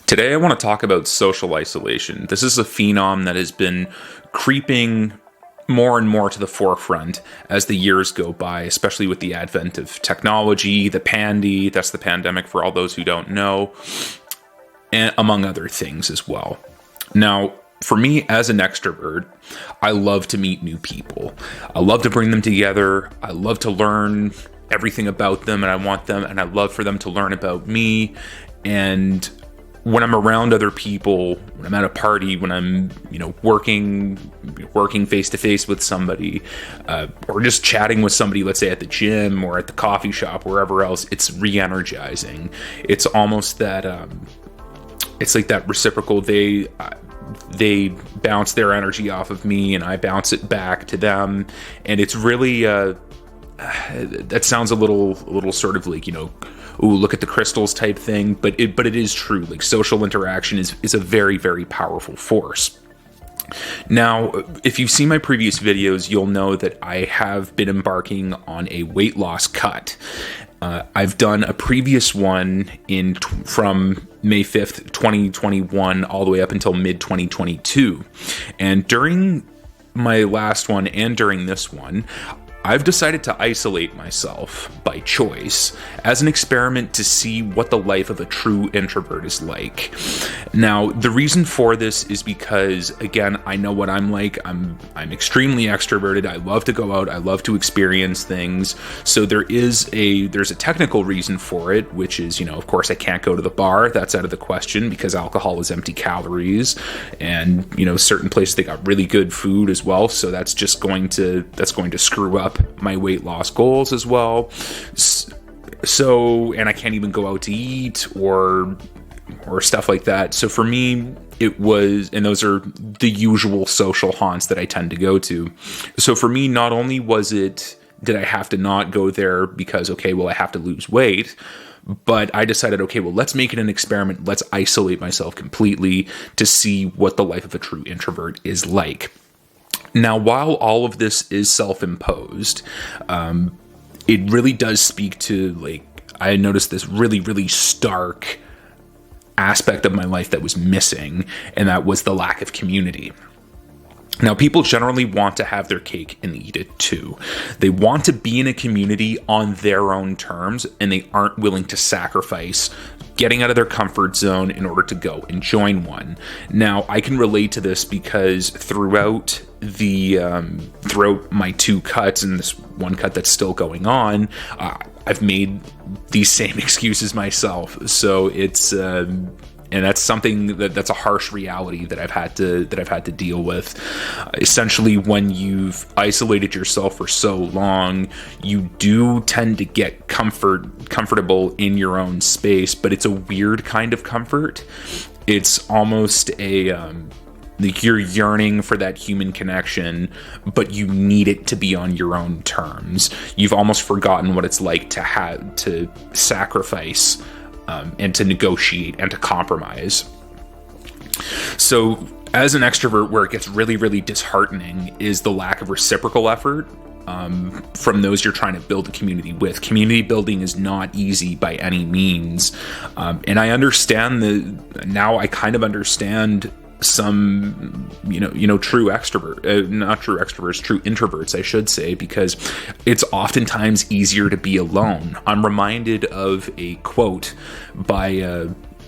Today, I want to talk about social isolation. This is a phenom that has been creeping more and more to the forefront as the years go by, especially with the advent of technology, that's the pandemic for all those who don't know, and among other things as well. Now, for me as an extrovert, I love to meet new people. I love to bring them together. I love to learn everything about them, and I love for them to learn about me. And when I'm around other people, when I'm at a party, when I'm, working face to face with somebody, or just chatting with somebody, let's say at the gym or at the coffee shop, wherever else, it's re-energizing. It's almost that, it's like that reciprocal. They bounce their energy off of me and I bounce it back to them. And it's really, that sounds a little sort of like, ooh, look at the crystals type thing, but it is true. Like, social interaction is a very, very powerful force. Now, if you've seen my previous videos, you'll know that I have been embarking on a weight loss cut. I've done a previous one from May 5th, 2021, all the way up until mid-2022. And during my last one and during this one, I've decided to isolate myself by choice as an experiment to see what the life of a true introvert is like. Now, the reason for this is because, again, I know what I'm like. I'm extremely extroverted. I love to go out. I love to experience things. So there's a technical reason for it, which is, of course, I can't go to the bar. That's out of the question because alcohol is empty calories, and certain places they got really good food as well. So that's going to screw up my weight loss goals as well. So, and I can't even go out to eat or stuff like that. So for me, it was, and those are the usual social haunts that I tend to go to. So for me, not only did I have to not go there because, okay, well, I have to lose weight, but I decided, okay, well, let's make it an experiment. Let's isolate myself completely to see what the life of a true introvert is like. Now, while all of this is self-imposed, it really does speak to, like, I noticed this really, really stark aspect of my life that was missing, and that was the lack of community. Now, people generally want to have their cake and eat it too. They want to be in a community on their own terms, and they aren't willing to sacrifice getting out of their comfort zone in order to go and join one. Now, I can relate to this because throughout my two cuts and this one cut that's still going on, I've made these same excuses myself. So it's and that's something that's a harsh reality that I've had to deal with. Essentially, when you've isolated yourself for so long, you do tend to get comfortable in your own space, but it's a weird kind of comfort. It's almost like you're yearning for that human connection, but you need it to be on your own terms. You've almost forgotten what it's like to have to sacrifice and to negotiate and to compromise. So as an extrovert, where it gets really, really disheartening is the lack of reciprocal effort from those you're trying to build a community with. Community building is not easy by any means. And I understand now I kind of understand some true introverts, I should say, because it's oftentimes easier to be alone. I'm reminded of a quote by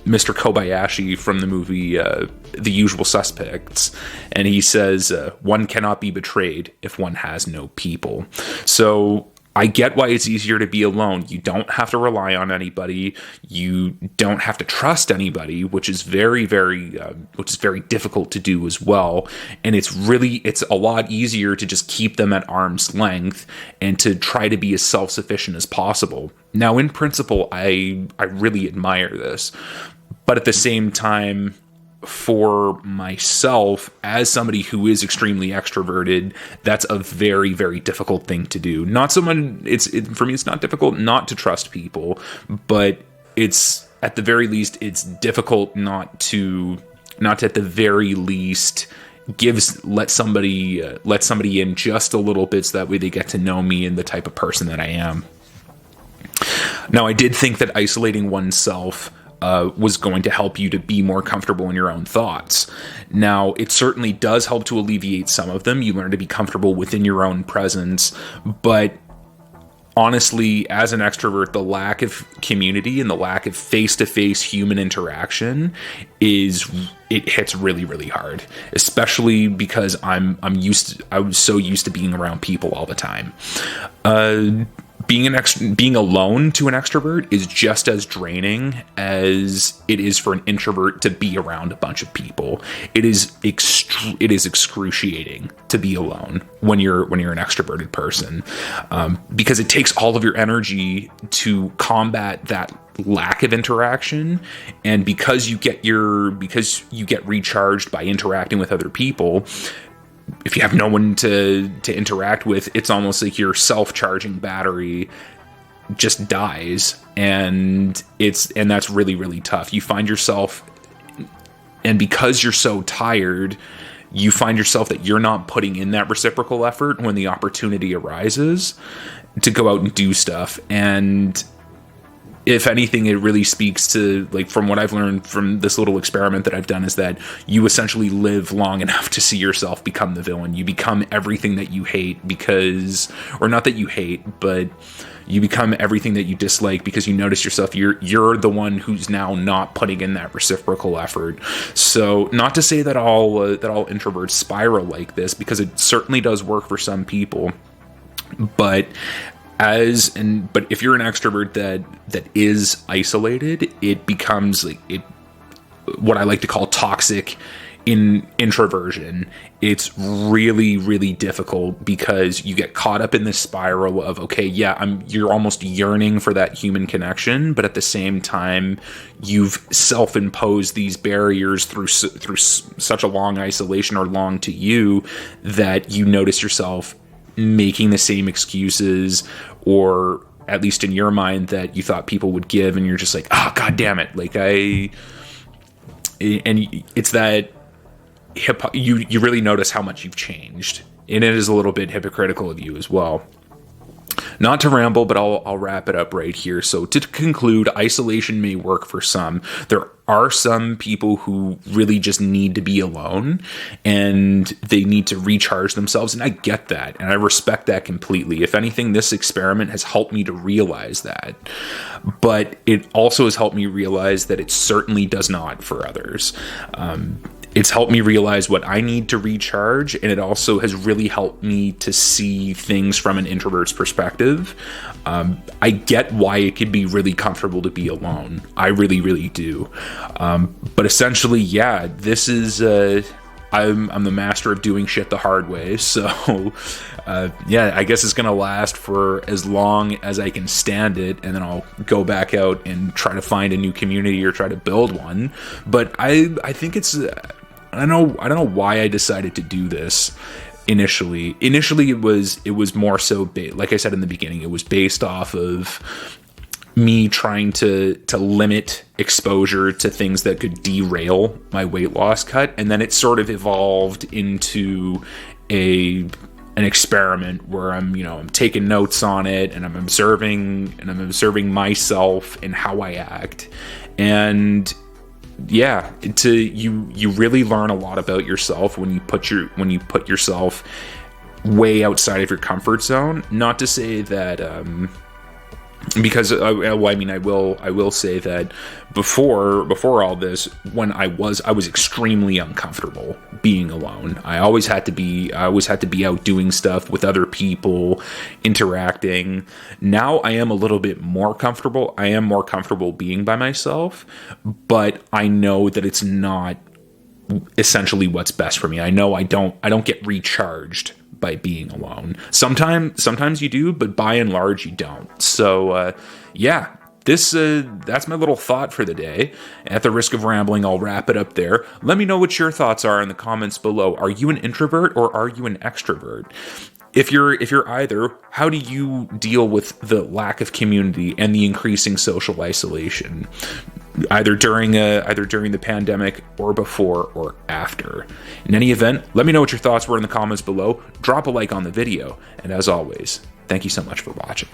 Mr. Kobayashi from the movie The Usual Suspects, and he says, one cannot be betrayed if one has no people. So I get why it's easier to be alone. You don't have to rely on anybody. You don't have to trust anybody, which is very, very difficult to do as well. And it's a lot easier to just keep them at arm's length and to try to be as self-sufficient as possible. Now, in principle, I really admire this, but at the same time, for myself, as somebody who is extremely extroverted, that's a very, very difficult thing to do. For me, it's not difficult not to trust people, but it's at the very least, it's difficult not to at the very least let somebody in just a little bit, so that way they get to know me and the type of person that I am. Now, I did think that isolating oneself was going to help you to be more comfortable in your own thoughts. Now, it certainly does help to alleviate some of them. You learn to be comfortable within your own presence, but honestly, as an extrovert, the lack of community and the lack of face-to-face human interaction it hits really, really hard, especially because I was so used to being around people all the time. Being alone to an extrovert is just as draining as it is for an introvert to be around a bunch of people. It is excruciating to be alone when you're an extroverted person, because it takes all of your energy to combat that lack of interaction, and because you get recharged by interacting with other people. If you have no one to interact with, it's almost like your self-charging battery just dies, and that's really, really tough. You find yourself, and because you're so tired, you find yourself that you're not putting in that reciprocal effort when the opportunity arises to go out and do stuff. And if anything, it really speaks to, like, from what I've learned from this little experiment that I've done, is that you essentially live long enough to see yourself become the villain. You become everything that you hate or not that you hate, but you become everything that you dislike because you notice yourself, you're the one who's now not putting in that reciprocal effort. So not to say that all introverts spiral like this, because it certainly does work for some people, but if you're an extrovert that is isolated, it becomes what I like to call toxic introversion. It's really, really difficult because you get caught up in this spiral of, okay, yeah, you're almost yearning for that human connection, but at the same time, you've self-imposed these barriers through such a long isolation, or long to you, that you notice yourself making the same excuses, or at least in your mind, that you thought people would give, and you're just like, oh, God damn it. And it's that you really notice how much you've changed, and it is a little bit hypocritical of you as well. Not to ramble, but I'll wrap it up right here. So to conclude, isolation may work for some. There are some people who really just need to be alone, and they need to recharge themselves. And I get that, and I respect that completely. If anything, this experiment has helped me to realize that. But it also has helped me realize that it certainly does not for others. It's helped me realize what I need to recharge, and it also has really helped me to see things from an introvert's perspective. I get why it could be really comfortable to be alone. I really, really do. But essentially, yeah, this is... I'm the master of doing shit the hard way, so yeah, I guess it's gonna last for as long as I can stand it, and then I'll go back out and try to find a new community or try to build one. But I think it's I don't know why I decided to do this initially. It was more so like I said in the beginning, it was based off of me trying to limit exposure to things that could derail my weight loss cut, and then it sort of evolved into an experiment where I'm taking notes on it, and I'm observing myself and how I act. And yeah, you really learn a lot about yourself when you put yourself way outside of your comfort zone. Not to say that because I will say that before all this, when I was extremely uncomfortable being alone. I always had to be out doing stuff with other people, interacting. Now I am a little bit more comfortable. I am more comfortable being by myself, but I know that it's not essentially what's best for me. I know I don't get recharged by being alone. Sometimes you do, but by and large you don't. So yeah, that's my little thought for the day. At the risk of rambling, I'll wrap it up there. Let me know what your thoughts are in the comments below. Are you an introvert or are you an extrovert? If you're either, how do you deal with the lack of community and the increasing social isolation? Either during the pandemic or before or after. In any event, let me know what your thoughts were in the comments below. Drop a like on the video. And as always, thank you so much for watching.